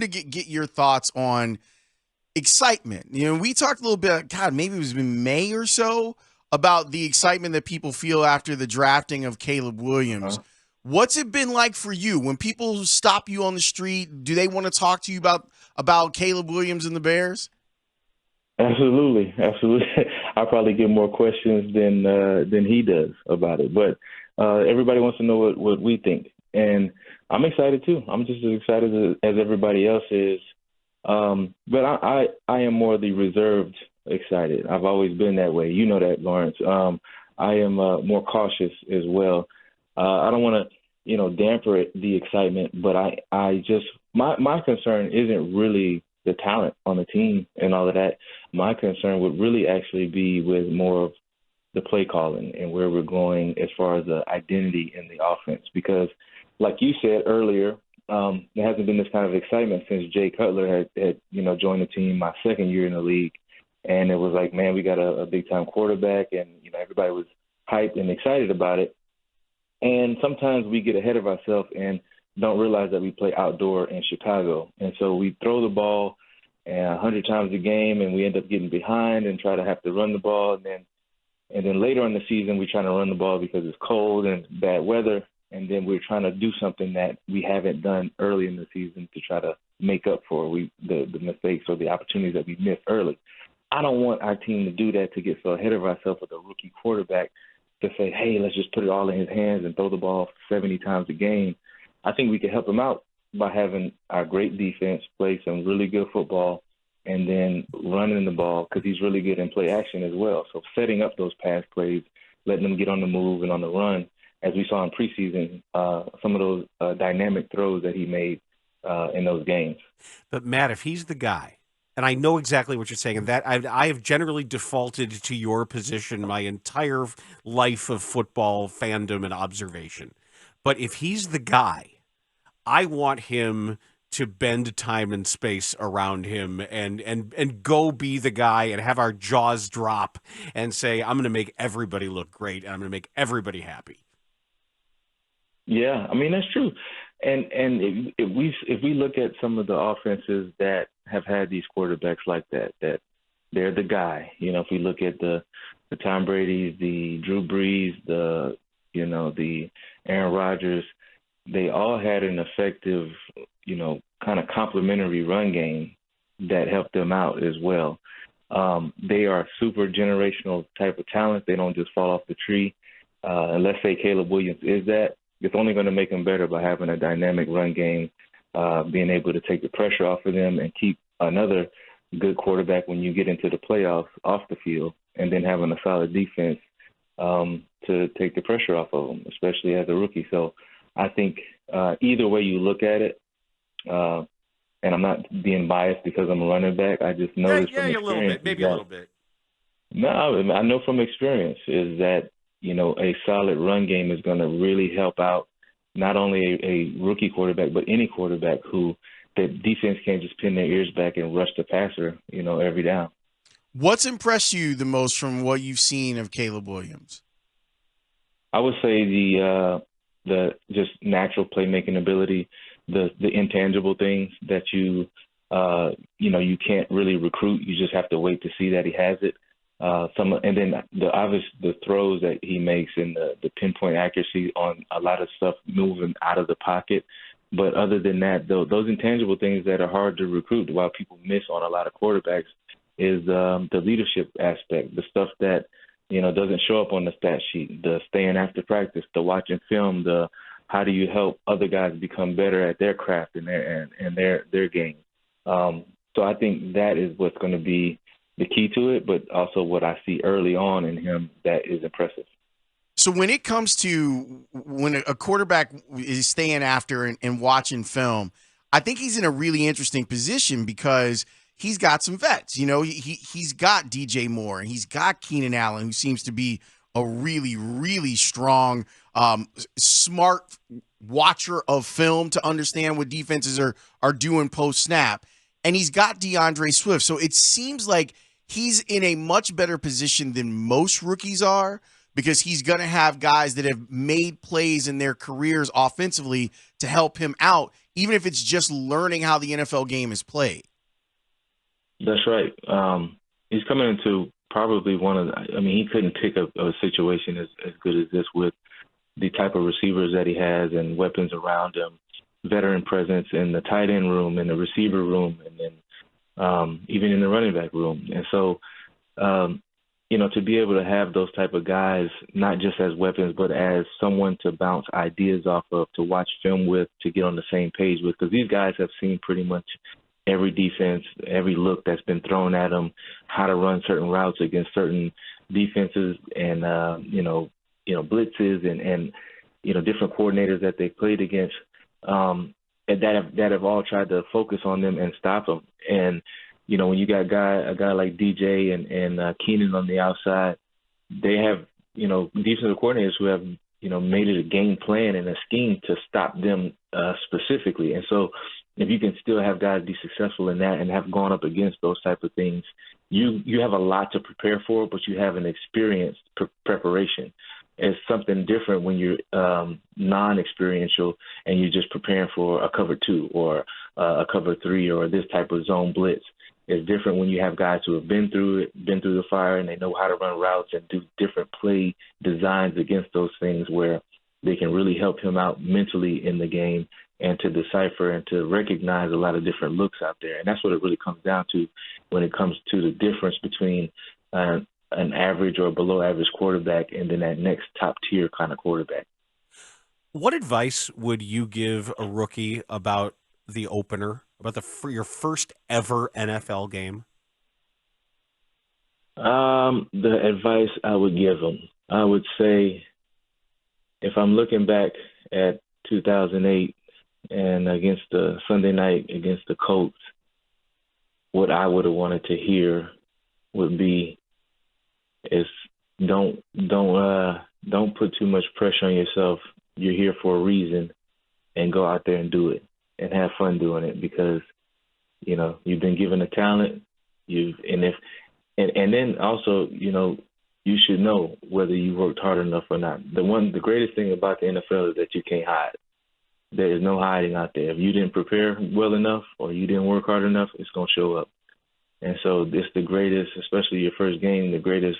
to get your thoughts on excitement. We talked a little bit, God, maybe it was in May or so, about the excitement that people feel after the drafting of Caleb Williams. What's it been like for you when people stop you on the street? Do they want to talk to you about Caleb Williams and the Bears? Absolutely, absolutely. I probably get more questions than he does about it, but everybody wants to know what we think, and I'm excited too. I'm just as excited as everybody else is. But I am more the reserved excited. I've always been that way. You know that, Lawrence. I am more cautious as well. I don't want to, damper the excitement, but I just my concern isn't really the talent on the team and all of that. My concern would really actually be with more of the play calling and where we're going as far as the identity in the offense. Because, like you said earlier, there hasn't been this kind of excitement since Jay Cutler had joined the team my second year in the league. And it was like, man, we got a big-time quarterback, and, everybody was hyped and excited about it. And sometimes we get ahead of ourselves and don't realize that we play outdoor in Chicago. And so we throw the ball 100 times a game, and we end up getting behind and try to have to run the ball. And then later in the season, we're trying to run the ball because it's cold and bad weather. And then we're trying to do something that we haven't done early in the season to try to make up for the mistakes or the opportunities that we missed early. I don't want our team to do that, to get so ahead of ourselves with a rookie quarterback to say, hey, let's just put it all in his hands and throw the ball 70 times a game. I think we can help him out by having our great defense play some really good football and then running the ball, because he's really good in play action as well. So setting up those pass plays, letting them get on the move and on the run, as we saw in preseason, some of those dynamic throws that he made in those games. But, Matt, if he's the guy, and I know exactly what you're saying, and that I have generally defaulted to your position my entire life of football fandom and observation. But if he's the guy, I want him to bend time and space around him and go be the guy and have our jaws drop and say, I'm going to make everybody look great and I'm going to make everybody happy. Yeah, I mean, that's true. And if we look at some of the offenses that have had these quarterbacks like that they're the guy. If we look at the Tom Brady's, the Drew Brees, the Aaron Rodgers, they all had an effective, kind of complementary run game that helped them out as well. They are super generational type of talent. They don't just fall off the tree. And let's say Caleb Williams is that. It's only going to make them better by having a dynamic run game, being able to take the pressure off of them and keep another good quarterback when you get into the playoffs off the field, and then having a solid defense to take the pressure off of them, especially as a rookie. So I think either way you look at it, and I'm not being biased because I'm a running back. I just know this from experience. A little bit, maybe a little bit. No, I know from experience is that, a solid run game is going to really help out not only a rookie quarterback, but any quarterback who the defense can't just pin their ears back and rush the passer, every down. What's impressed you the most from what you've seen of Caleb Williams? I would say the just natural playmaking ability, the intangible things that you can't really recruit. You just have to wait to see that he has it. And then the throws that he makes and the pinpoint accuracy on a lot of stuff moving out of the pocket. But other than that, those intangible things that are hard to recruit, while people miss on a lot of quarterbacks, is the leadership aspect, the stuff that doesn't show up on the stat sheet, the staying after practice, the watching film, the how do you help other guys become better at their craft and their game. So I think that is what's going to be the key to it, but also what I see early on in him that is impressive. So when it comes to when a quarterback is staying after and watching film, I think he's in a really interesting position because he's got some vets. He's got DJ Moore and he's got Keenan Allen, who seems to be a really, really strong, smart watcher of film to understand what defenses are doing post-snap. And he's got DeAndre Swift. So it seems like he's in a much better position than most rookies are, because he's going to have guys that have made plays in their careers offensively to help him out, even if it's just learning how the NFL game is played. That's right. He's coming into probably he couldn't pick a situation as good as this with the type of receivers that he has and weapons around him, veteran presence in the tight end room, in the receiver room, and then even in the running back room. And so, to be able to have those type of guys, not just as weapons, but as someone to bounce ideas off of, to watch film with, to get on the same page with, because these guys have seen pretty much every defense, every look that's been thrown at them, how to run certain routes against certain defenses, and blitzes and different coordinators that they played against, and that have all tried to focus on them and stop them. And when you got a guy like DJ and Keenan on the outside, they have defensive coordinators who have made it a game plan and a scheme to stop them specifically. And so, if you can still have guys be successful in that and have gone up against those type of things, you have a lot to prepare for, but you have an experienced preparation. It's something different when you're non-experiential and you're just preparing for a cover 2 or a cover 3 or this type of zone blitz. It's different when you have guys who have been through the fire, and they know how to run routes and do different play designs against those things, where they can really help him out mentally in the game and to decipher and to recognize a lot of different looks out there. And that's what it really comes down to when it comes to the difference between an average or below average quarterback and then that next top tier kind of quarterback. What advice would you give a rookie about the opener, about your first ever NFL game? The advice I would give them, I would say, if I'm looking back at 2008 and against the Sunday night against the Colts, what I would have wanted to hear would be is don't put too much pressure on yourself. You're here for a reason, and go out there and do it and have fun doing it, because you've been given a talent. And then also you should know whether you worked hard enough or not. The greatest thing about the NFL is that you can't hide. There is no hiding out there. If you didn't prepare well enough or you didn't work hard enough, it's going to show up. And so this the greatest, especially your first game, the greatest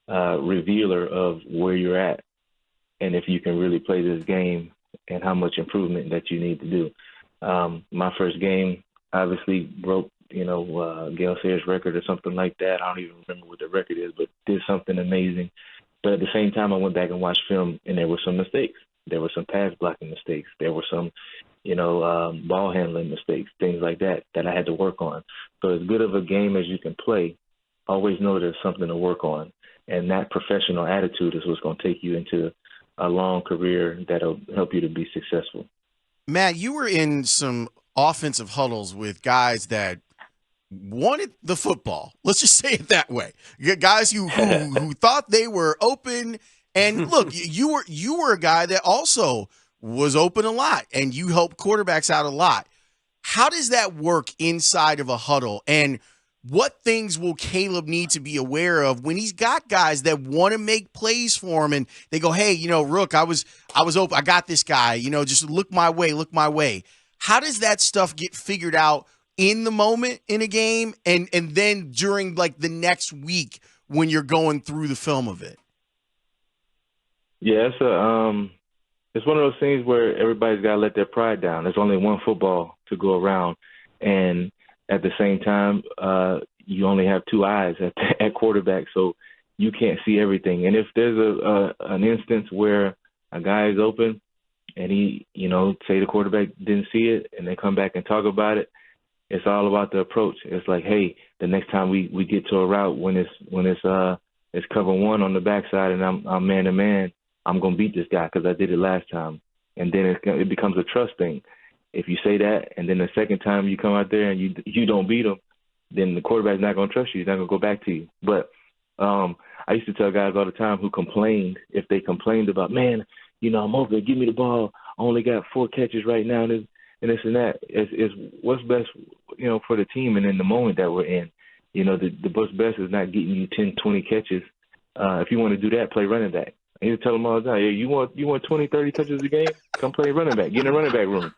revealer of where you're at and if you can really play this game and how much improvement that you need to do. My first game obviously broke, Gale Sayers' record or something like that. I don't even remember what the record is, but did something amazing. But at the same time, I went back and watched film, and there were some mistakes. There were some pass blocking mistakes. There were some, ball handling mistakes, things like that I had to work on. So as good of a game as you can play, always know there's something to work on. And that professional attitude is what's going to take you into a long career that'll help you to be successful. Matt, you were in some offensive huddles with guys that wanted the football. Let's just say it that way. Guys who thought they were open. And look, you were a guy that also was open a lot, and you helped quarterbacks out a lot. How does that work inside of a huddle? And what things will Caleb need to be aware of when he's got guys that want to make plays for him, and they go, "Hey, Rook, I was open. I got this guy. Just look my way." How does that stuff get figured out in the moment in a game, and then during like the next week when you're going through the film of it? Yeah, it's one of those things where everybody's got to let their pride down. There's only one football to go around, and at the same time, you only have two eyes at quarterback, so you can't see everything. And if there's an instance where a guy is open and he, say the quarterback didn't see it, and they come back and talk about it, it's all about the approach. It's like, hey, the next time we get to a route when it's cover one on the backside and I'm man to man, I'm gonna beat this guy because I did it last time. And then it becomes a trust thing. If you say that, and then the second time you come out there and you don't beat him, then the quarterback's not gonna trust you. He's not gonna go back to you. But I used to tell guys all the time who complained, if they complained about, man, I'm over there, give me the ball. I only got 4 catches right now, and this and that. It's what's best, for the team and in the moment that we're in. The what's best is not getting you 10, 20 catches. If you want to do that, play running back. I used to tell them all the time, hey, you want 20, 30 touches a game? Come play running back. Get in the running back room.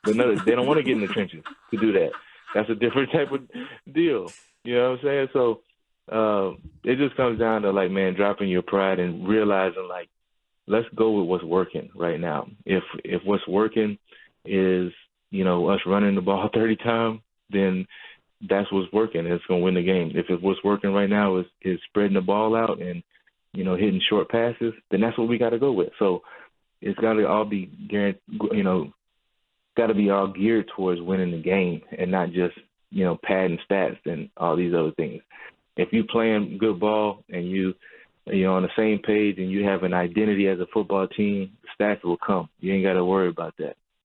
They don't want to get in the trenches to do that. That's a different type of deal. You know what I'm saying? So it just comes down to, like, man, dropping your pride and realizing, like, let's go with what's working right now. If what's working is, you know, us running the ball 30 times, then that's what's working. It's going to win the game. If what's working right now is spreading the ball out and, you know, hitting short passes, then that's what we got to go with. So it's got to all be got to be all geared towards winning the game and not just, you know, padding stats and all these other things. If you're playing good ball and you're on the same page and you have an identity as a football team, the stats will come. You ain't got to worry about that.